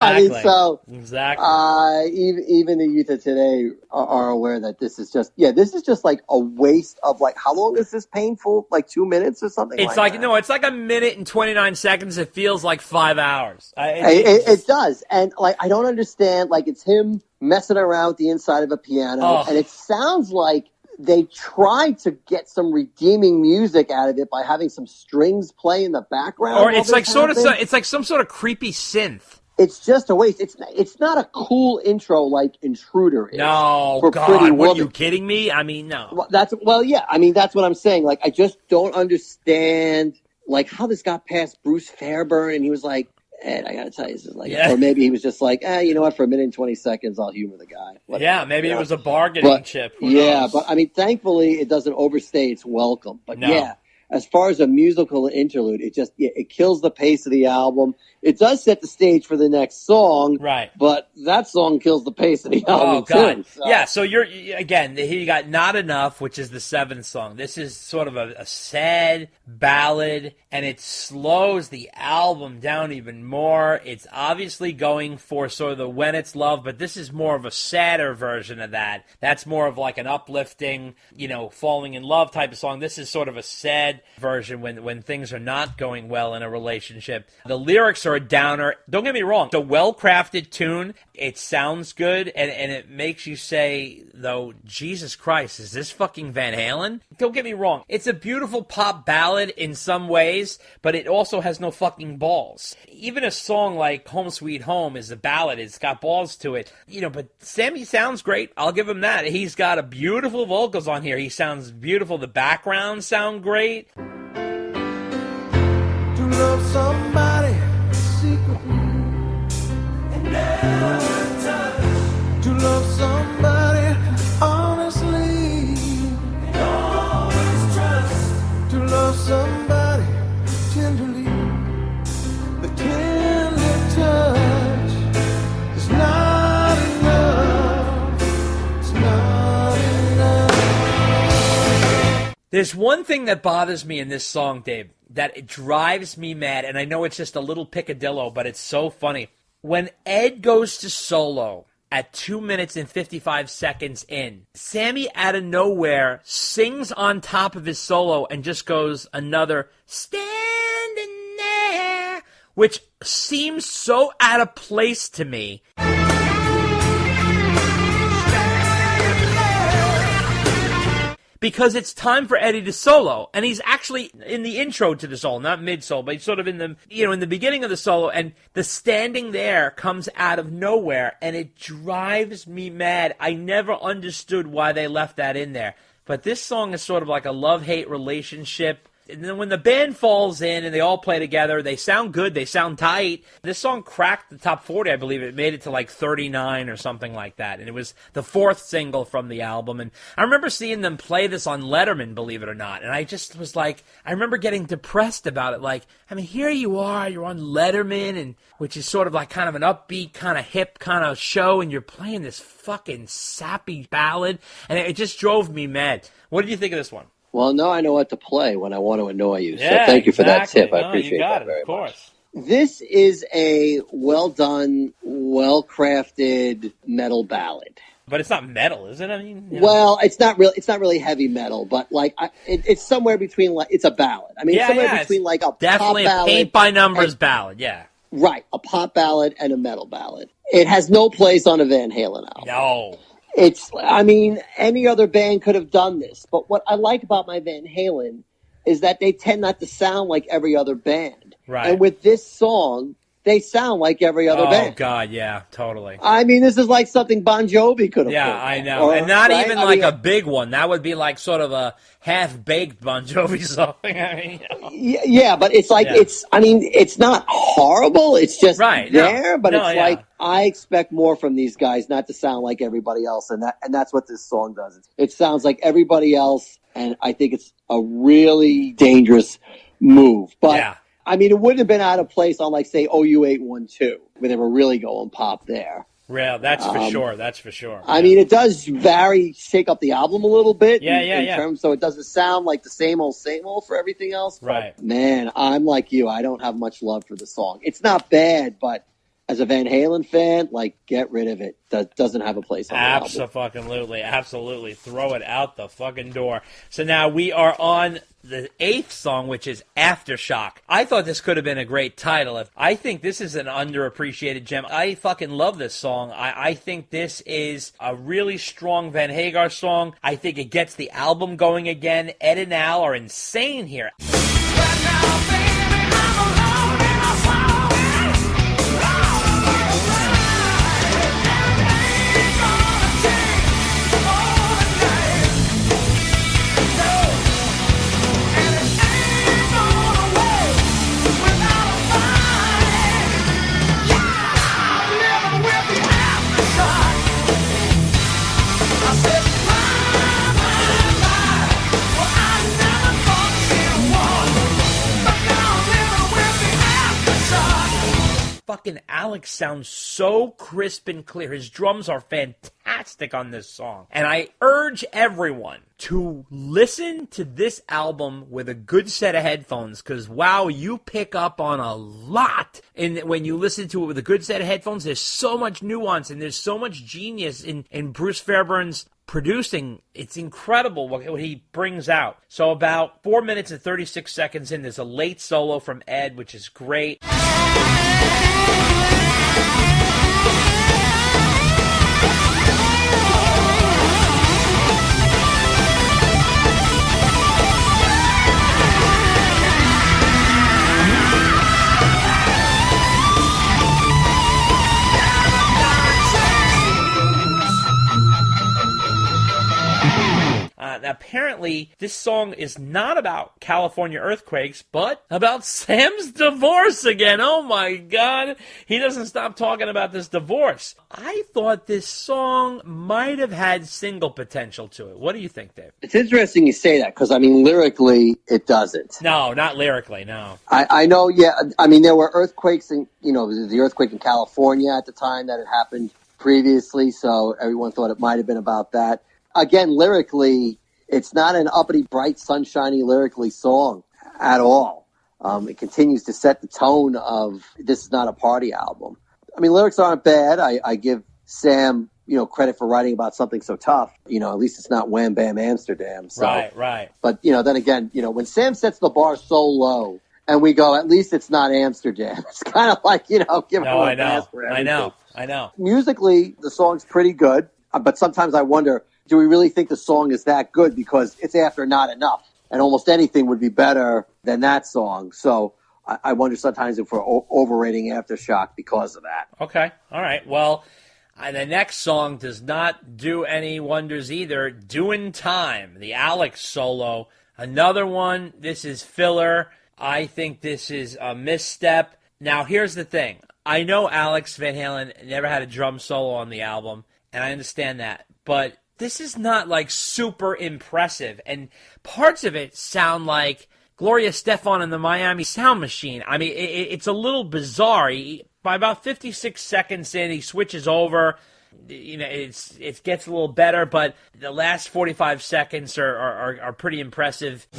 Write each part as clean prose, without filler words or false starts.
I mean, so Exactly. even the youth of today are aware that this is just like a waste of like, how long is this painful? Like 2 minutes or something. It's like that? No, it's like a minute and 29 seconds. It feels like 5 hours. It does, and like I don't understand. Like it's him messing around with the inside of a piano, and it sounds like they tried to get some redeeming music out of it by having some strings play in the background. Or it's like it's like some sort of creepy synth. It's just a waste. It's not a cool intro like Intruder is. No, for God, Pretty what, Woman. are you kidding me? I mean, no. That's what I'm saying. Like, I just don't understand like how this got past Bruce Fairbairn, and he was like, Ed, I gotta tell you, this is like, or maybe he was just like, you know what? For a minute and 20 seconds, I'll humor the guy. Whatever, yeah, maybe it was a bargaining chip. Who knows? But I mean, thankfully, it doesn't overstay its welcome. But as far as a musical interlude, it kills the pace of the album. It does set the stage for the next song, right? But that song kills the pace of the album too. So. Yeah, so you got Not Enough, which is the 7th song. This is sort of a sad ballad, and it slows the album down even more. It's obviously going for sort of the When It's Love, but this is more of a sadder version of that. That's more of like an uplifting, falling in love type of song. This is sort of a sad version when things are not going well in a relationship. The lyrics are a downer. Don't get me wrong. It's a well-crafted tune. It sounds good, and it makes you say, though, Jesus Christ, is this fucking Van Halen? Don't get me wrong. It's a beautiful pop ballad in some ways, but it also has no fucking balls. Even a song like Home Sweet Home is a ballad. It's got balls to it. But Sammy sounds great. I'll give him that. He's got a beautiful vocals on here. He sounds beautiful. The backgrounds sound great. To love somebody secretly and never touch. To love somebody honestly and always trust. To love somebody tenderly. The tender touch is not enough. It's not enough. There's one thing that bothers me in this song, Dave, that it drives me mad, and I know it's just a little picadillo, but it's so funny. When Ed goes to solo at 2 minutes and 55 seconds in, Sammy out of nowhere sings on top of his solo and just goes another standing there, which seems so out of place to me. Because it's time for Eddie to solo, and he's actually in the intro to the solo, not mid-solo, but he's sort of in the, in the beginning of the solo, and the standing there comes out of nowhere, and it drives me mad. I never understood why they left that in there. But this song is sort of like a love-hate relationship. And then when the band falls in and they all play together, they sound good, they sound tight. This song cracked the top 40, I believe. It made it to like 39 or something like that. And it was the 4th single from the album. And I remember seeing them play this on Letterman, believe it or not. And I just was like, I remember getting depressed about it. Like, I mean, here you are, you're on Letterman, and which is sort of like kind of an upbeat, kind of hip kind of show, and you're playing this fucking sappy ballad. And it just drove me mad. What did you think of this one? Well, now I know what to play when I want to annoy you. Yeah, so thank you for that tip. I No, appreciate you got that it, very of course. much. This is a well-done, well-crafted metal ballad. But it's not metal, is it? I mean, well, it's not really heavy metal, but like it's somewhere between like it's a ballad. I mean, it's somewhere between like a definitely pop ballad, a paint by numbers ballad. Yeah, right, a pop ballad and a metal ballad. It has no place on a Van Halen album. No. I mean, any other band could have done this, but what I like about my Van Halen is that they tend not to sound like every other band. Right. And with this song, they sound like every other band. Oh, God, yeah, totally. I mean, this is like something Bon Jovi could have Yeah, put I know. And not even like a big one. That would be like sort of a half-baked Bon Jovi song. I mean, yeah, but it's like, it's not horrible. It's just there, but it's like, I expect more from these guys not to sound like everybody else, and that's what this song does. It sounds like everybody else, and I think it's a really dangerous move. But I mean, it wouldn't have been out of place on, like, say, OU812, where they were really going pop there. Yeah, that's for sure. That's for sure. I mean, it does shake up the album a little bit. In terms, so it doesn't sound like the same old for everything else. Right. But, man, I'm like you. I don't have much love for the song. It's not bad, but as a Van Halen fan, like, get rid of it. That doesn't have a place on the album. Absolutely. Throw it out the fucking door. So now we are on the 8th song, which is Aftershock. I thought this could have been a great title. I think this is an underappreciated gem. I fucking love this song. I think this is a really strong Van Hagar song. I think it gets the album going again. Ed and Al are insane here. Right now, baby, I'm alone in my soul. Fucking Alex sounds so crisp and clear. His drums are fantastic on this song. And I urge everyone to listen to this album with a good set of headphones, because, wow, you pick up on a lot. And when you listen to it with a good set of headphones, there's so much nuance and there's so much genius in Bruce Fairbairn's producing. It's incredible what he brings out. So about 4 minutes and 36 seconds in, there's a late solo from Ed, which is great. Apparently, this song is not about California earthquakes, but about Sam's divorce again. Oh my God. He doesn't stop talking about this divorce. I thought this song might have had single potential to it. What do you think, Dave? It's interesting you say that, because, I mean, lyrically, it doesn't. No, not lyrically, no. I know, yeah. I mean, there were earthquakes, the earthquake in California at the time that had happened previously, so everyone thought it might have been about that. Again, lyrically, it's not an uppity, bright, sunshiny, lyrically song at all. It continues to set the tone of this is not a party album. I mean, lyrics aren't bad. I give Sam, credit for writing about something so tough. At least it's not Wham Bam Amsterdam. So. Right. But, then again, when Sam sets the bar so low and we go, at least it's not Amsterdam, it's kind of like, giving him a pass for everything. I know. Musically, the song's pretty good, but sometimes I wonder, do we really think the song is that good? Because it's after Not Enough, and almost anything would be better than that song. So I wonder sometimes if we're overrating Aftershock because of that. Okay, all right. Well, the next song does not do any wonders either. Doing Time, the Alex solo. Another one, this is filler. I think this is a misstep. Now, here's the thing. I know Alex Van Halen never had a drum solo on the album, and I understand that. But this is not, super impressive. And parts of it sound like Gloria Estefan and the Miami Sound Machine. I mean, it's a little bizarre. By about 56 seconds in, he switches over. It gets a little better, but the last 45 seconds are pretty impressive.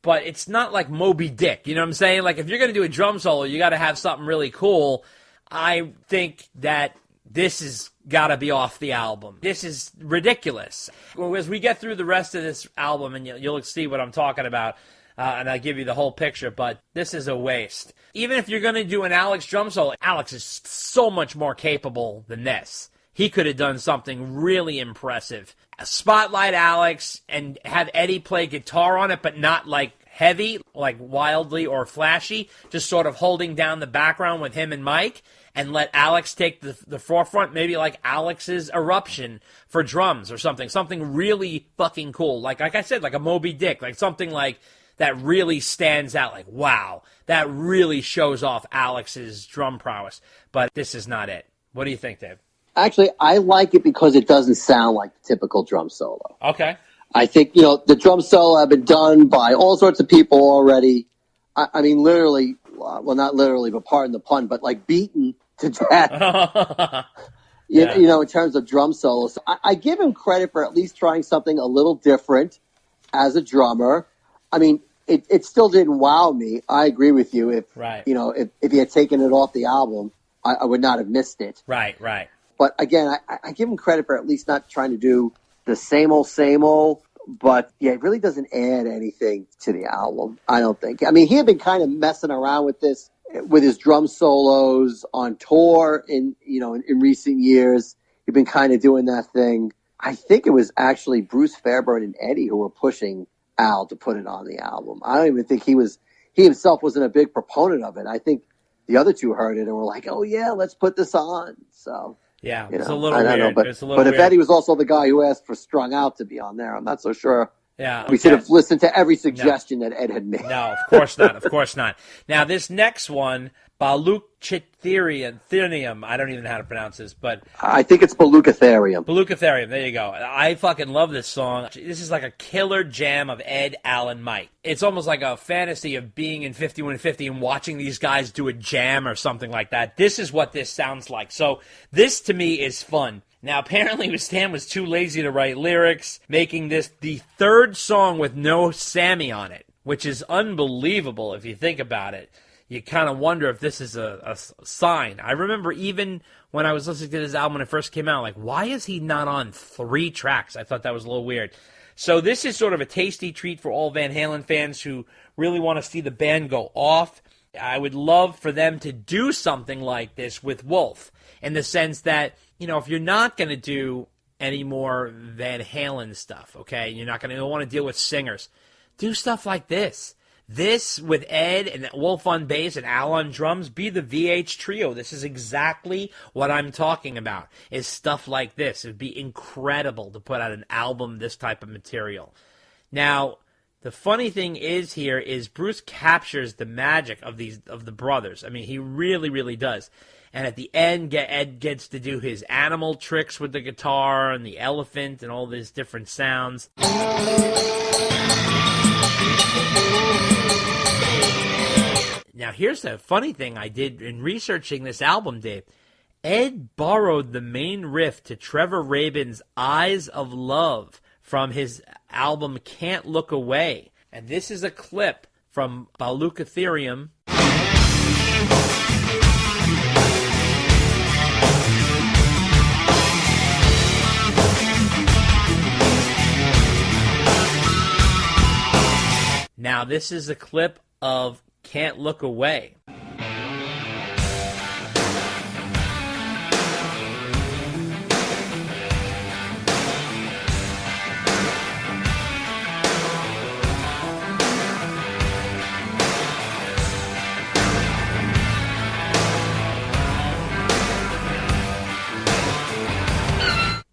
But it's not like Moby Dick, you know what I'm saying? Like, if you're going to do a drum solo, you got to have something really cool. I think that this has got to be off the album. This is ridiculous. As we get through the rest of this album, and you'll see what I'm talking about, and I'll give you the whole picture, but this is a waste. Even if you're going to do an Alex drum solo, Alex is so much more capable than this. He could have done something really impressive. Spotlight Alex and have Eddie play guitar on it, but not heavy, wildly or flashy, just sort of holding down the background with him and Mike, and let Alex take the forefront, maybe like Alex's Eruption for drums or something really fucking cool. Like I said, like a Moby Dick, like something like that really stands out, like, wow, that really shows off Alex's drum prowess. But this is not it. What do you think, Dave? Actually, I like it because it doesn't sound like the typical drum solo. Okay. I think, the drum solo have been done by all sorts of people already. I mean, literally, well, not literally, but pardon the pun, but like beaten to death. In terms of drum solos. I give him credit for at least trying something a little different as a drummer. I mean, it still didn't wow me. I agree with you. If he had taken it off the album, I would not have missed it. Right. But again, I give him credit for at least not trying to do the same old. But yeah, it really doesn't add anything to the album, I don't think. I mean, he had been kind of messing around with this, with his drum solos on tour in recent years. He'd been kind of doing that thing. I think it was actually Bruce Fairbairn and Eddie who were pushing Al to put it on the album. I don't even think he himself wasn't a big proponent of it. I think the other two heard it and were like, oh yeah, let's put this on. So yeah, it's a little weird. But if Eddie was also the guy who asked for Strung Out to be on there, I'm not so sure. Yeah, we should have listened to every suggestion that Ed had made. No, of course not. Of course not. Now, this next one, Baluchitherium. I don't even know how to pronounce this, but I think it's Baluchitherium. Baluchitherium. There you go. I fucking love this song. This is like a killer jam of Ed, Alan, Mike. It's almost like a fantasy of being in 5150 and watching these guys do a jam or something like that. This is what this sounds like. So this, to me, is fun. Now, apparently, Stan was too lazy to write lyrics, making this the third song with no Sammy on it, which is unbelievable if you think about it. You kind of wonder if this is a sign. I remember even when I was listening to this album when it first came out, like, why is he not on 3 tracks? I thought that was a little weird. So this is sort of a tasty treat for all Van Halen fans who really want to see the band go off. I would love for them to do something like this with Wolf, in the sense that, if you're not going to do any more Van Halen stuff, okay, you're not going to want to deal with singers, do stuff like this. This with Ed and Wolf on bass and Al on drums, be the VH trio. This is exactly what I'm talking about, is stuff like this. It would be incredible to put out an album, this type of material. Now, the funny thing is here is Bruce captures the magic of the brothers. I mean, he really, really does. And at the end, Ed gets to do his animal tricks with the guitar and the elephant and all these different sounds. Now, here's the funny thing I did in researching this album, Dave. Ed borrowed the main riff to Trevor Rabin's Eyes of Love from his album Can't Look Away. And this is a clip from Baluchitherium. Now, this is a clip of Can't Look Away.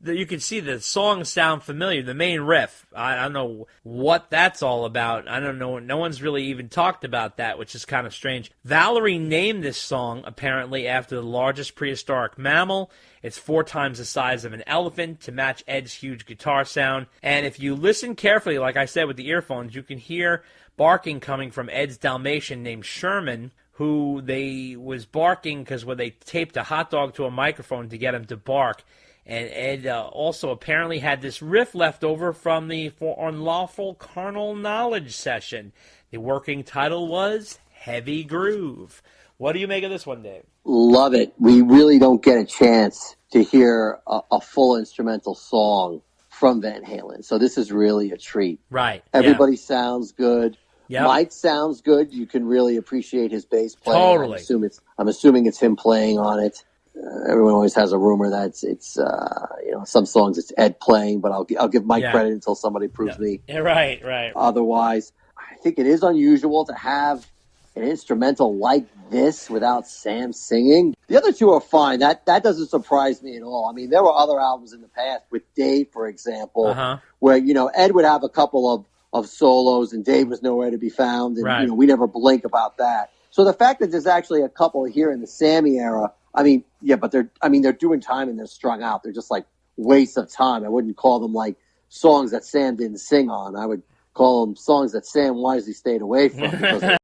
You can see the songs sound familiar. The main riff, I don't know what that's all about. I don't know. No one's really even talked about that, which is kind of strange. Valerie named this song, apparently, after the largest prehistoric mammal. It's 4 times the size of an elephant to match Ed's huge guitar sound. And if you listen carefully, like I said with the earphones, you can hear barking coming from Ed's Dalmatian named Sherman, who they was barking because when they taped a hot dog to a microphone to get him to bark. And Ed also apparently had this riff left over from the For Unlawful Carnal Knowledge session. The working title was Heavy Groove. What do you make of this one, Dave? Love it. We really don't get a chance to hear a full instrumental song from Van Halen. So this is really a treat. Right. Everybody sounds good. Yep. Mike sounds good. You can really appreciate his bass playing. Totally. I'm assuming it's him playing on it. Everyone always has a rumor that it's some songs it's Ed playing, but I'll give Mike credit until somebody proves me right. Otherwise. I think it is unusual to have an instrumental like this without Sam singing. The other two are fine. That doesn't surprise me at all. I mean, there were other albums in the past with Dave, for example, where Ed would have a couple of solos and Dave was nowhere to be found, and we never blink about that. So the fact that there's actually a couple here in the Sammy era. I mean, yeah, but they're doing time and they're strung out. They're just like wastes of time. I wouldn't call them like songs that Sam didn't sing on. I would call them songs that Sam wisely stayed away from because